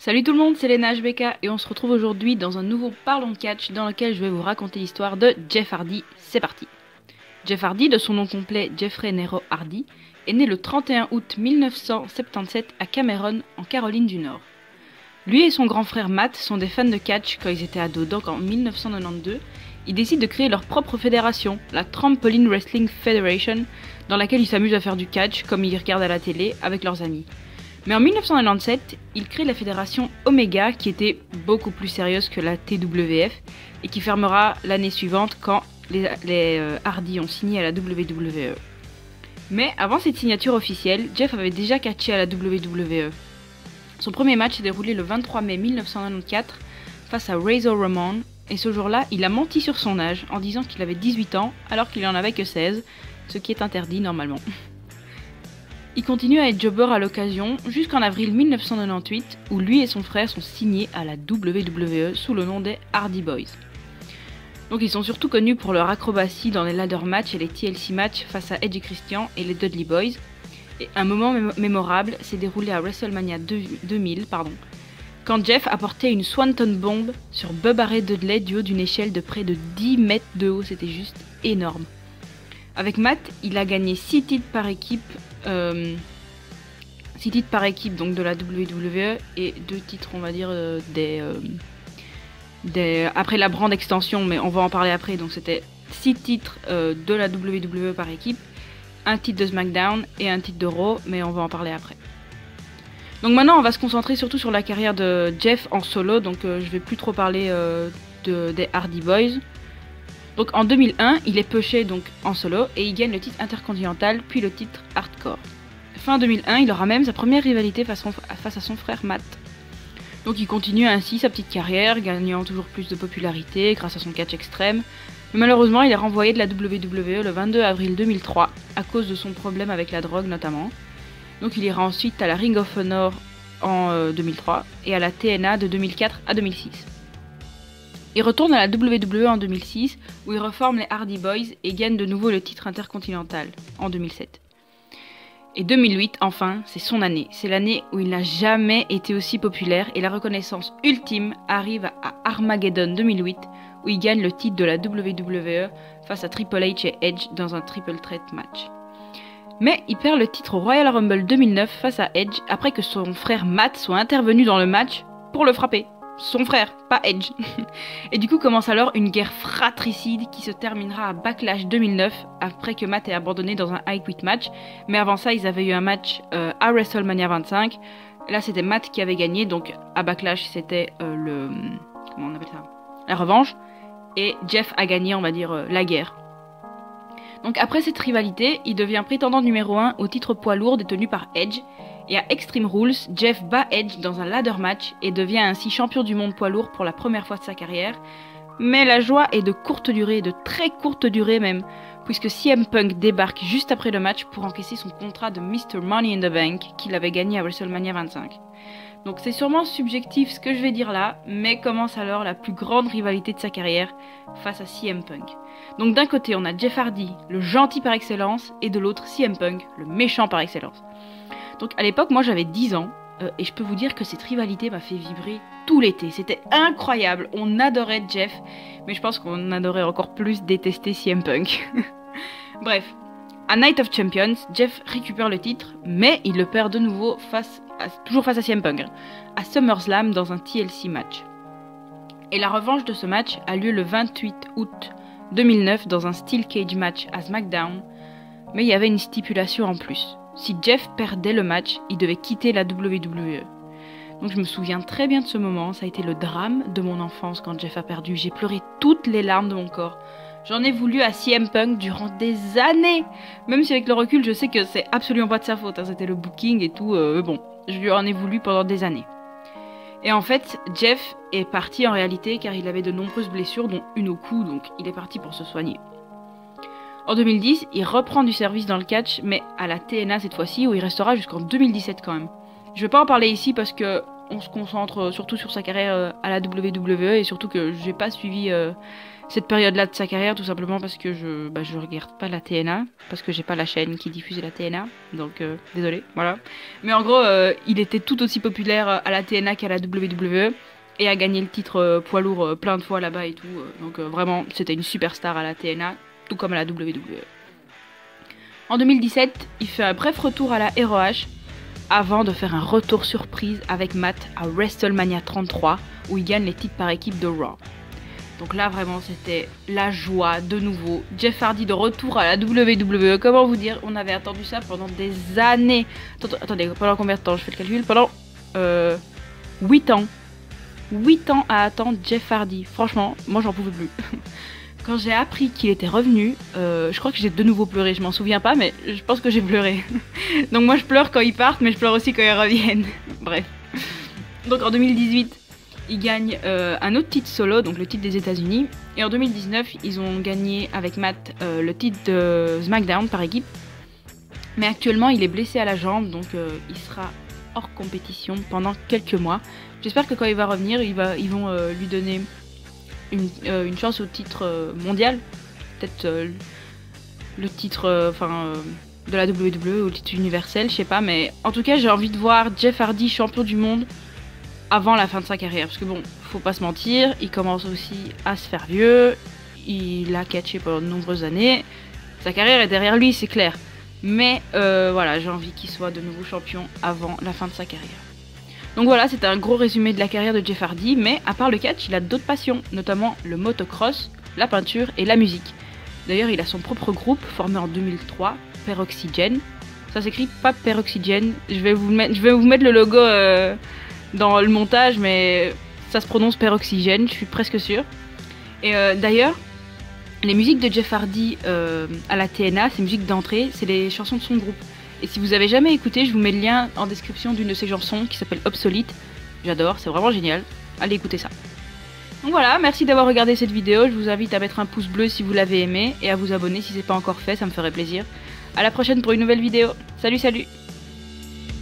Salut tout le monde, c'est Lena HBK et on se retrouve aujourd'hui dans un nouveau Parlons de Catch dans lequel je vais vous raconter l'histoire de Jeff Hardy. C'est parti. Jeff Hardy, de son nom complet Jeffrey Nero Hardy, est né le 31 août 1977 à Cameron, en Caroline du Nord. Lui et son grand frère Matt sont des fans de catch quand ils étaient ados, donc en 1992, ils décident de créer leur propre fédération, la Trampoline Wrestling Federation, dans laquelle ils s'amusent à faire du catch comme ils regardent à la télé avec leurs amis. Mais en 1997, ils créent la fédération Omega qui était beaucoup plus sérieuse que la TWF et qui fermera l'année suivante quand les Hardy ont signé à la WWE. Mais avant cette signature officielle, Jeff avait déjà catché à la WWE. Son premier match s'est déroulé le 23 mai 1994 face à Razor Ramon et ce jour-là, il a menti sur son âge en disant qu'il avait 18 ans alors qu'il en avait que 16, ce qui est interdit normalement. Il continue à être jobber à l'occasion jusqu'en avril 1998 où lui et son frère sont signés à la WWE sous le nom des Hardy Boys. Donc ils sont surtout connus pour leur acrobatie dans les ladder matchs et les TLC matchs face à Edge et Christian et les Dudley Boys. Et un moment mémorable s'est déroulé à WrestleMania 2000 quand Jeff a porté une Swanton Bomb sur Bubba Ray Dudley du haut d'une échelle de près de 10 mètres de haut, c'était juste énorme. Avec Matt, il a gagné 6 titres par équipe, donc de la WWE et 2 titres on va dire après la brand extension, mais on va en parler après, donc c'était 6 titres de la WWE par équipe, un titre de SmackDown et un titre de Raw, mais on va en parler après. Donc maintenant on va se concentrer surtout sur la carrière de Jeff en solo, donc je vais plus trop parler des Hardy Boys. Donc en 2001, il est pushé donc en solo et il gagne le titre intercontinental puis le titre hardcore. Fin 2001, il aura même sa première rivalité face à son frère Matt. Donc il continue ainsi sa petite carrière, gagnant toujours plus de popularité grâce à son catch extrême. Mais malheureusement, il est renvoyé de la WWE le 22 avril 2003 à cause de son problème avec la drogue notamment. Donc il ira ensuite à la Ring of Honor en 2003 et à la TNA de 2004 à 2006. Il retourne à la WWE en 2006 où il reforme les Hardy Boys et gagne de nouveau le titre intercontinental en 2007. Et 2008, enfin, c'est son année. C'est l'année où il n'a jamais été aussi populaire et la reconnaissance ultime arrive à Armageddon 2008 où il gagne le titre de la WWE face à Triple H et Edge dans un triple threat match. Mais il perd le titre au Royal Rumble 2009 face à Edge après que son frère Matt soit intervenu dans le match pour le frapper. Son frère, pas Edge. Et du coup commence alors une guerre fratricide qui se terminera à Backlash 2009 après que Matt ait abandonné dans un I Quit match. Mais avant ça, ils avaient eu un match à WrestleMania 25. Là, c'était Matt qui avait gagné, donc à Backlash, c'était comment on appelle ça, la revanche. Et Jeff a gagné, on va dire, la guerre. Donc après cette rivalité, il devient prétendant numéro 1 au titre poids lourd détenu par Edge. Et à Extreme Rules, Jeff bat Edge dans un ladder match et devient ainsi champion du monde poids lourd pour la première fois de sa carrière. Mais la joie est de courte durée, de très courte durée même, puisque CM Punk débarque juste après le match pour encaisser son contrat de Mr. Money in the Bank qu'il avait gagné à WrestleMania 25. Donc c'est sûrement subjectif ce que je vais dire là, mais commence alors la plus grande rivalité de sa carrière face à CM Punk. Donc d'un côté on a Jeff Hardy, le gentil par excellence, et de l'autre CM Punk, le méchant par excellence. Donc à l'époque moi j'avais 10 ans, et je peux vous dire que cette rivalité m'a fait vibrer tout l'été. C'était incroyable, on adorait Jeff, mais je pense qu'on adorait encore plus détester CM Punk. Bref, à Night of Champions, Jeff récupère le titre, mais il le perd de nouveau toujours face à CM Punk, à SummerSlam dans un TLC match. Et la revanche de ce match a lieu le 28 août 2009 dans un Steel Cage match à SmackDown, mais il y avait une stipulation en plus. Si Jeff perdait le match, il devait quitter la WWE. Donc je me souviens très bien de ce moment, ça a été le drame de mon enfance quand Jeff a perdu. J'ai pleuré toutes les larmes de mon corps. J'en ai voulu à CM Punk durant des années. Même si avec le recul, je sais que c'est absolument pas de sa faute, hein. C'était le booking et tout, bon, je lui en ai voulu pendant des années. Et en fait, Jeff est parti en réalité car il avait de nombreuses blessures, dont une au cou, donc il est parti pour se soigner. En 2010, il reprend du service dans le catch, mais à la TNA cette fois-ci, où il restera jusqu'en 2017 quand même. Je vais pas en parler ici parce que on se concentre surtout sur sa carrière à la WWE et surtout que j'ai pas suivi cette période-là de sa carrière, tout simplement parce que je regarde pas la TNA, parce que j'ai pas la chaîne qui diffusait la TNA, donc désolé, voilà. Mais en gros, il était tout aussi populaire à la TNA qu'à la WWE, et a gagné le titre poids lourd plein de fois là-bas et tout, donc vraiment, c'était une superstar à la TNA, tout comme à la WWE. En 2017, il fait un bref retour à la ROH, avant de faire un retour surprise avec Matt à WrestleMania 33, où il gagne les titres par équipe de Raw. Donc là, vraiment, c'était la joie de nouveau. Jeff Hardy de retour à la WWE. Comment vous dire, on avait attendu ça pendant des années. Attendez, pendant combien de temps? Je fais le calcul. Pendant 8 ans. 8 ans à attendre Jeff Hardy. Franchement, moi, j'en pouvais plus. Quand j'ai appris qu'il était revenu, je crois que j'ai de nouveau pleuré. Je m'en souviens pas, mais je pense que j'ai pleuré. Donc moi, je pleure quand ils partent, mais je pleure aussi quand ils reviennent. Bref. Donc en 2018... ils gagnent un autre titre solo, donc le titre des États-Unis. Et en 2019, ils ont gagné avec Matt le titre de SmackDown par équipe. Mais actuellement, il est blessé à la jambe, donc il sera hors compétition pendant quelques mois. J'espère que quand il va revenir, ils vont lui donner une chance au titre mondial. Peut-être le titre de la WWE ou le titre universel, je sais pas. Mais en tout cas, j'ai envie de voir Jeff Hardy champion du monde avant la fin de sa carrière, parce que bon, faut pas se mentir, il commence aussi à se faire vieux, il a catché pendant de nombreuses années, sa carrière est derrière lui, c'est clair, mais voilà, j'ai envie qu'il soit de nouveau champion avant la fin de sa carrière. Donc voilà, c'était un gros résumé de la carrière de Jeff Hardy, mais à part le catch, il a d'autres passions, notamment le motocross, la peinture et la musique. D'ailleurs, il a son propre groupe, formé en 2003, Peroxygen. Ça s'écrit pas Peroxygen, je vais vous mettre le logo dans le montage, mais ça se prononce Peroxygène, je suis presque sûre. Et d'ailleurs, les musiques de Jeff Hardy à la TNA, ces musiques d'entrée, c'est les chansons de son groupe. Et si vous avez jamais écouté, je vous mets le lien en description d'une de ces chansons qui s'appelle Obsolete. J'adore, c'est vraiment génial. Allez écouter ça. Donc voilà, merci d'avoir regardé cette vidéo. Je vous invite à mettre un pouce bleu si vous l'avez aimé et à vous abonner si c'est pas encore fait, ça me ferait plaisir. À la prochaine pour une nouvelle vidéo. Salut, salut!